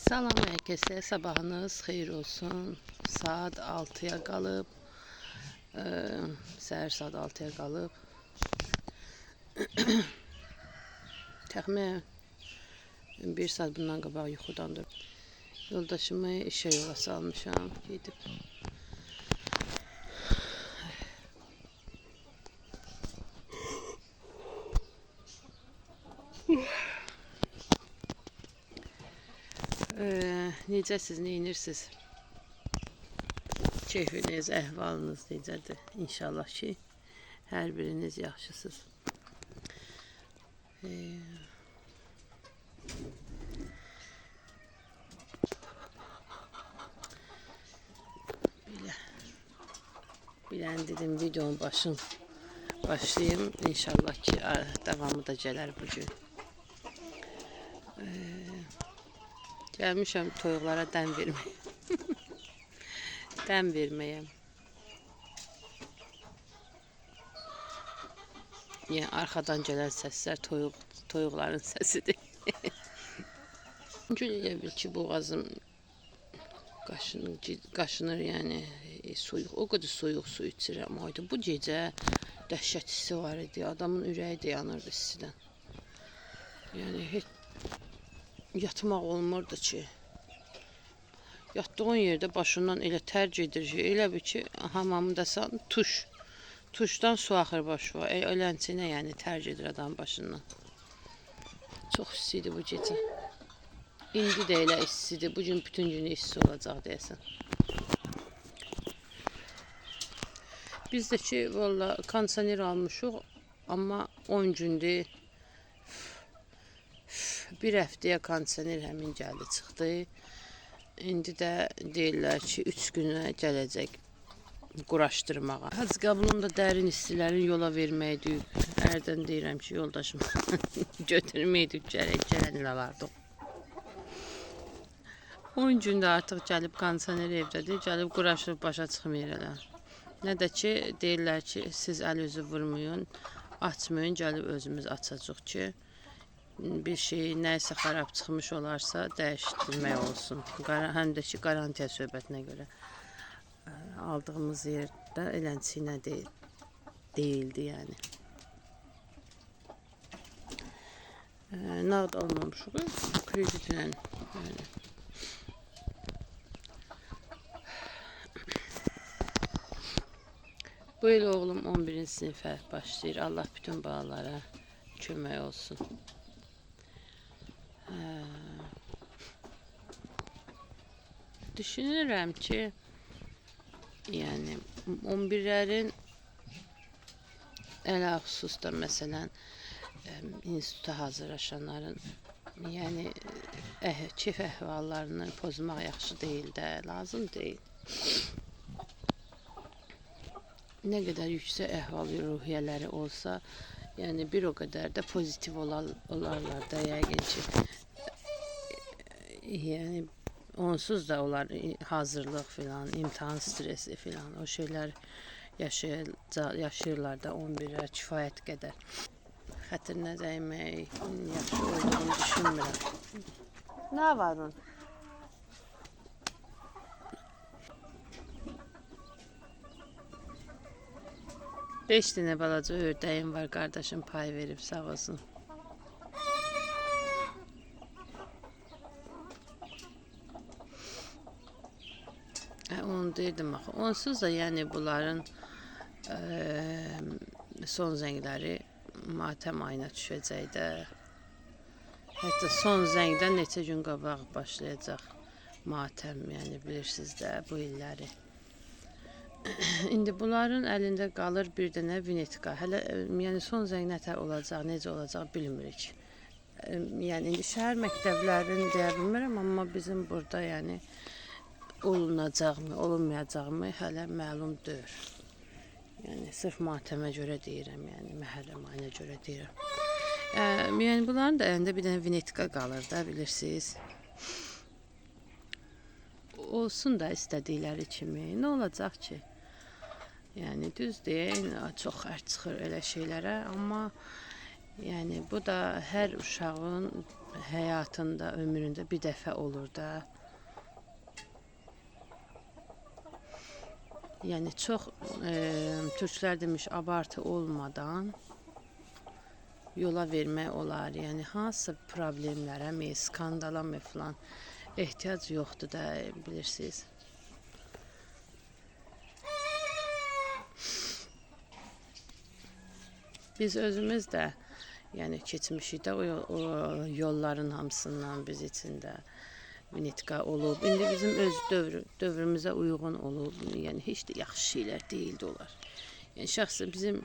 Salam herkese, sabahınız xeyir olsun. Saat 6'ya qalıb. Səhər saat 6'ya qalıb. Təxminən 1 saat bundan qabaq yuxudan durub. Yoldaşımı işə yola salmışam, gedib. Necəsiz, neyinirsiniz? Keyfiniz, əhvalınız necədir? İnşallah ki, hər biriniz yaxşısınız. Bilən dedim videonun başlayayım. İnşallah ki, davamı da gələr bugün. Gəlmişəm toyuqlara dən verməyə. Dən verməyə. Yəni arxadan gələn səslər toyuqların səsidir. Gül elə bil ki, boğazım qaşınır, yəni soyuq. O qədər soyuq su içirəm. Bu gecə dəhşət hissi var idi. Adamın ürəyi də yanırdı istidən. Yəni heç yatmaq olmurdu ki. Yatdığın yerdə başından elə tər gedir ki, elə bir ki, hamamdasan tuşdan su axır başına. Ölənçinə yəni tər gedir adamın başından. Çox istiydi bu gecə. İndi də elə istidir. Bugün bütün günü isti olacaq deyəsən. Biz də ki, valla kondisioner almışıq, amma 10 gündür. Bir həftəyə kondisioner həmin gəldi, çıxdı. İndi də deyirlər ki, 3 günə gələcək quraşdırmağa. Hac qabulunda dərin istilərin yola verməkdir. Ərdən deyirəm ki, yoldaşım götürməkdir, gələn alardıq. 10 gündə artıq gəlib kondisioner evdədir, gəlib quraşdırıb başa çıxmayır elə. Nə də ki, deyirlər ki, siz əl özü vurmayın, açmayın, gəlib özümüz açacaq ki, bir şey nəysə xarab çıxmış olarsa dəyişdirmək olsun. Həm də ki, qarantiya söhbətinə görə aldığımız yerdə elənçinə deyildi yəni. Nağd almamışıq, kreditlə yəni. Bu il oğlum 11-ci sinifə başlayır. Allah bütün balalara kömək olsun. Düşünürəm ki, yəni 11'lərin ələ xüsusda məsələn instituta hazırlaşanların yəni keyf əhvallarını pozmaq yaxşı deyil də, lazım deyil. Nə qədər yüksək əhval-ruhiyyələri olsa, yəni bir o qədər də pozitiv olarlar da yəqin ki. Yəni onsuz da onlar hazırlıq filan, imtahan stresi filan, o şeylər yaşayırlar da 11'ə kifayət qədər. Xətrinə dəymək yaxşı olduğunu düşünmürəm. Nə var onun? 5 dənə balaca ördəyim var, qardaşım pay verib, sağ olsun. Onu deyirdim axı. Onsuz da yəni bunların son zəngləri matəm ayına düşəcək də. Hətta son zəngdən neçə gün qabaq başlayacaq matəm, yəni bilirsiniz də bu illəri. İndi bunların əlində qalır bir dənə vinetka. Hələ yəni son zəng nətər olacaq, necə olacaq bilmirik. Yəni indi şəhər məktəblərini deyə bilmirəm, amma bizim burada yəni olunacaqmı, olunmayacaqmı hələ məlum deyil. Yəni sırf matəmə görə deyirəm, yəni məhərrəm ayına görə deyirəm. Yəni bunların da əlində bir dənə vinetka qalır da, bilirsiniz. Olsun da istədikləri kimi, nə olacaq ki? Yəni düz deyil, çox ərt çıxır elə şeylərə, amma Yəni bu da hər uşağın həyatında, ömründə bir dəfə olur da. Yəni çox türklər demiş abartı olmadan yola vermək olar. Yəni hansı problemlərə, skandala falan ehtiyac yoxdur da, bilirsiniz. Biz özümüz də yəni keçmişik də o yolların hamısından biz içində Vinnitka olub. İndi bizim öz dövrümüzə uyğun olub. Yəni heç də yaxşı şeylər deyildi onlar. Yəni şəxsən bizim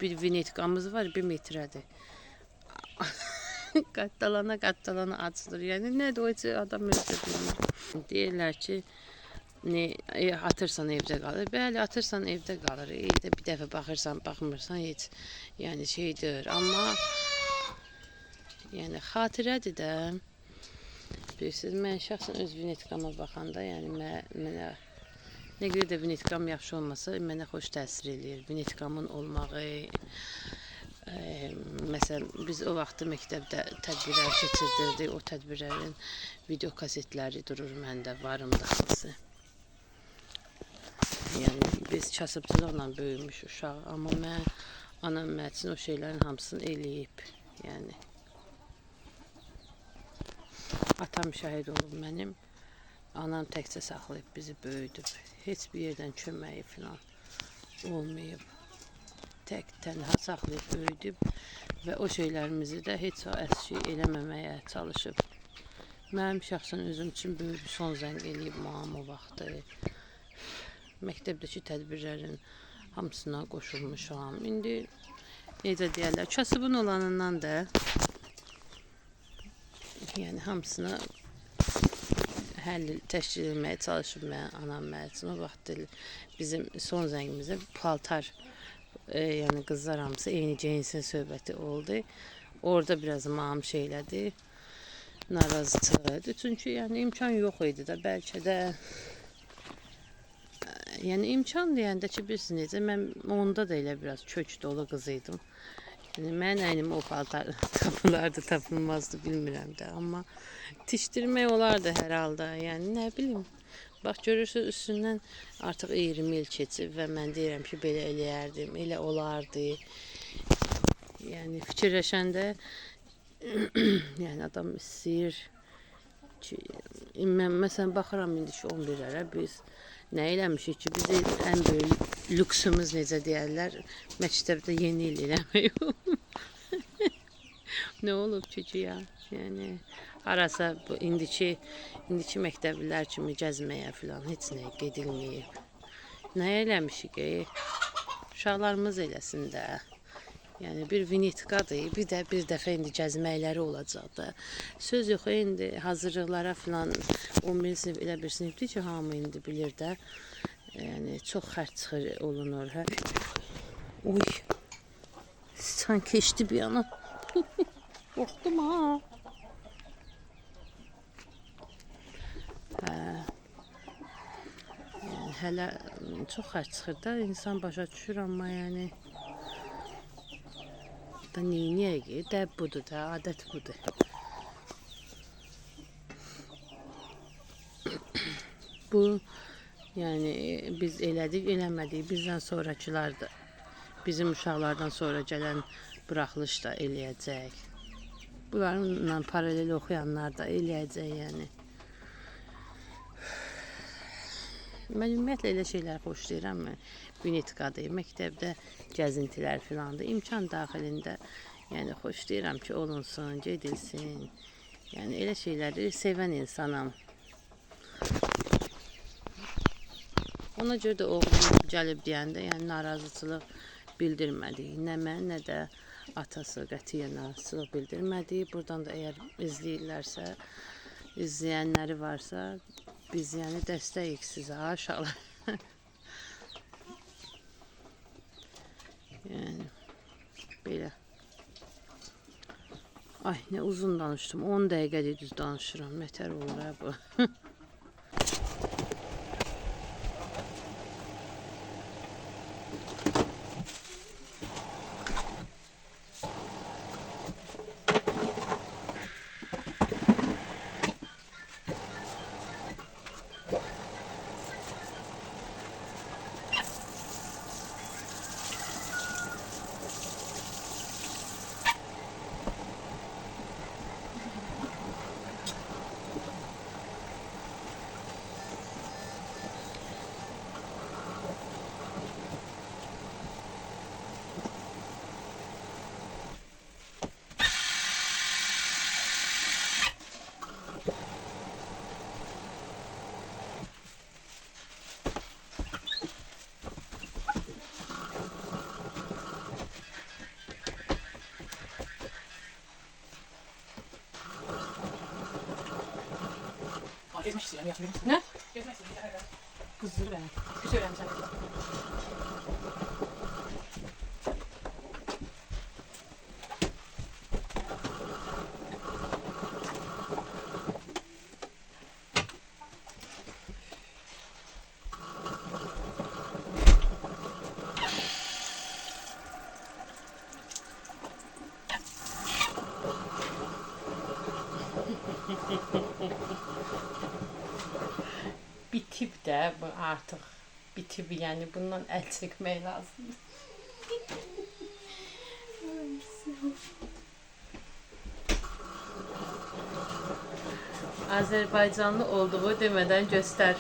bir Vinnitkamız var, 1 metrədir. Qattalana açılır. Yəni nədir o heç adam özü bilmir. Deyirlər ki, atırsan evdə qalır. Bəli, atırsan evdə qalır. İldə bir dəfə baxırsan, baxmırsan heç yəni şeydir. Amma yəni xatirədir də. Bilirsiniz, mən şəxsən öz Vinnitkama baxanda, yəni mənə nə qədər də Vinnitkam yaxşı olmasa, mənə xoş təsir eləyir. Vinnitkamın olmağı, məsələn, biz o vaxtı məktəbdə tədbirlər keçirdirdik. O tədbirlərin video kasetləri durur məndə, varımda hamısı. Yəni biz kasıbçılıqla böyümüş uşaq, amma mən anam mənim üçün o şeylərin hamısını eləyib. Yəni atam şəhid olub mənim. Anam təkcə saxlayıb bizi böyüdüb. Heç bir yerdən köməyi falan olmayıb. Tək tənha saxlayıb böyüdüb və o şeylərimizi də heç əski eləməməyə çalışıb. Mənim şəxsən özüm üçün böyük bir son zəng eləyib mamam o vaxtı. Məktəbdəki tədbirlərin hamısına qoşulmuşam. İndi necə deyərlər, kasıbın olanından da yəni hamısına həll təşkil etməyə çalışıb mən, anam mənim üçün. O vaxt bizim son zəngimizdə paltar, yəni qızlar hamısı eyni cinsin söhbəti oldu. Orada biraz mamam şeylədi, narazıçılıq idi. Çünki yəni imkan yox idi da, bəlkə də yəni imkan deyəndə ki, bilirsiniz necə, mən onda da elə biraz kök dolu qız idim. Yəni mənim əynimə o paltar tapılardı, tapılmazdı, bilmirəm də. Amma tişdirmək olardı hər halda. Yəni nə bilim. Bax görürsünüz, üstündən artıq 20 il keçib və mən deyirəm ki, belə eləyərdim, elə olardı. Yəni fikirləşəndə yəni adam istəyir ki, mən məsələn baxıram indiki 11-lərə, biz nə eləmişik ki, bizim ən böyük lüksümüz necə deyərlər, məktəbdə yeni il eləmək olub. Nə olub ki ya? Yəni harasa bu indiki məktəblilər kimi gəzməyə filan heç nəyə gedilməyib. Nə eləmişik? Uşaqlarımız eləsin də. Yəni bir Vinnitkadır, bir dəfə indi gəzməkləri olacaq da. Söz yox, indi hazırlıqlara filan 11 sinif elə bir sinifdir ki, hamı indi bilir də. Yəni çox xərc çıxır olunur. Hə? Uy, sıçan keçdi bir yana. Qorxdum ha. Yəni hələ çox xərc çıxır da, insan başa düşür, amma yəni da neyniyək ki, dəb budur da, adət budur. Bu, yəni biz elədik, eləmədik, bizdən sonrakılar da, bizim uşaqlardan sonra gələn buraxılış da eləyəcək. Bunlarla paralel oxuyanlar da eləyəcək, yəni. Mən ümumiyyətlə elə şeylər xoşlayıram mən. Vinnitkadır, məktəbdə gəzintilər filandır. İmkan daxilində yəni xoşlayıram ki, olunsun, gedilsin. Yəni elə şeyləri sevən insanam. Ona görə də oğlum gəlib deyəndə, yəni narazıçılıq bildirmədi. Nə mən, nə də atası qətiyyən narazıçılıq bildirmədi. Buradan da əgər izləyirlərsə, izləyənləri varsa, biz yəni dəstəyik sizə, aşağılar. Yəni, belə. Ay, nə uzun danışdım. 10 dəqiqədir düz danışıram. Nətər olur ha bu. Gezmek istiyorum, yapıyorum. Ne? Gezmek istiyorum. Kızdırır beni. Bir şey öğreneceğim. Bitib də bu artıq. Bitib, yəni bundan əl çəkmək lazımdır. Azərbaycanlı olduğu demədən göstər.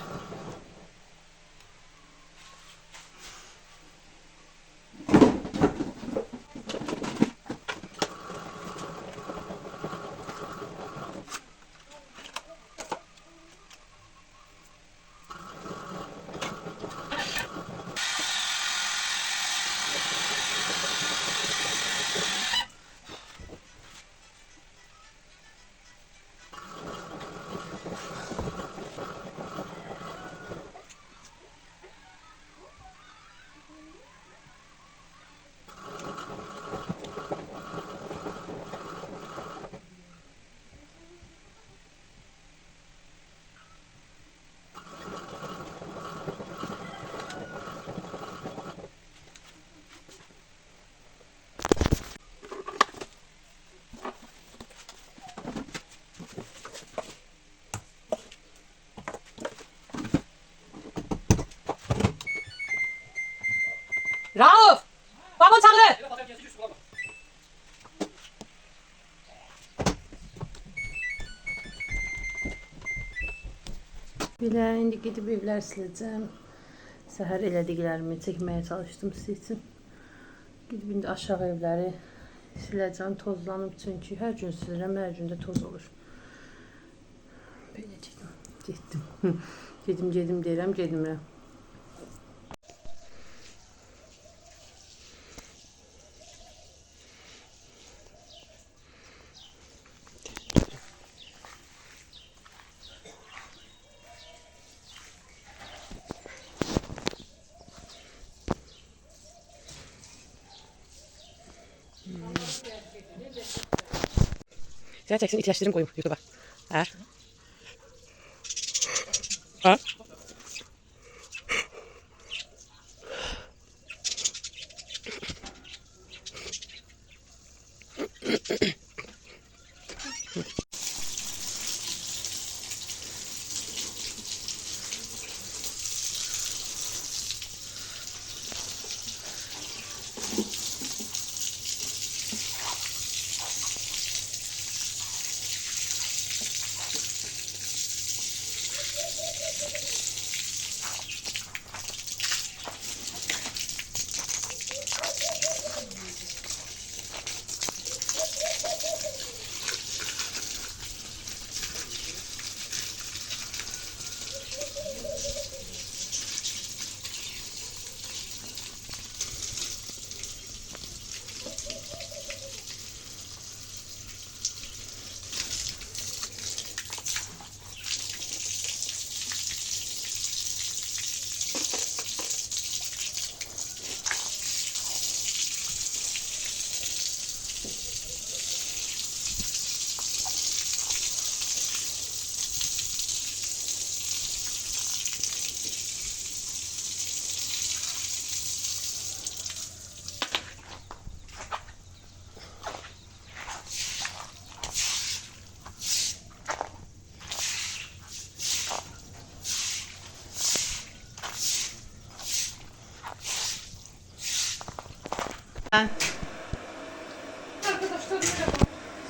Rauf! Babam çağırır! Belə indi gedib evlər siləcəm. Səhər elədiklərimi çəkməyə çalışdım sizin üçün. Gedib indi aşağı evləri siləcəm, tozlanıb çünki hər gün silirəm, hər gün də toz olur. Belə getdim. Gedim deyirəm, gedmirəm. Sen çeksin, ihtiyaçlarımı koyayım YouTube'a. Her. Ha? Arkadaşlar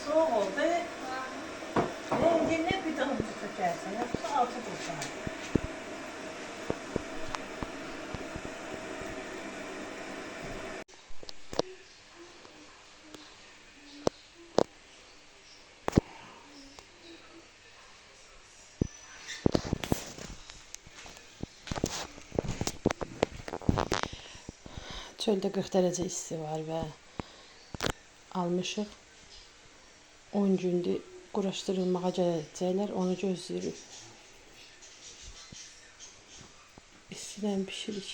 soğuk oldu. Rengine bir daha çekersin. Yoksa altı dursun. Çöldə 40 dərəcə isti var və almışıq. 10 gündür quraşdırılmağa gələcəklər, onu gözləyirik. İstidən bişirik.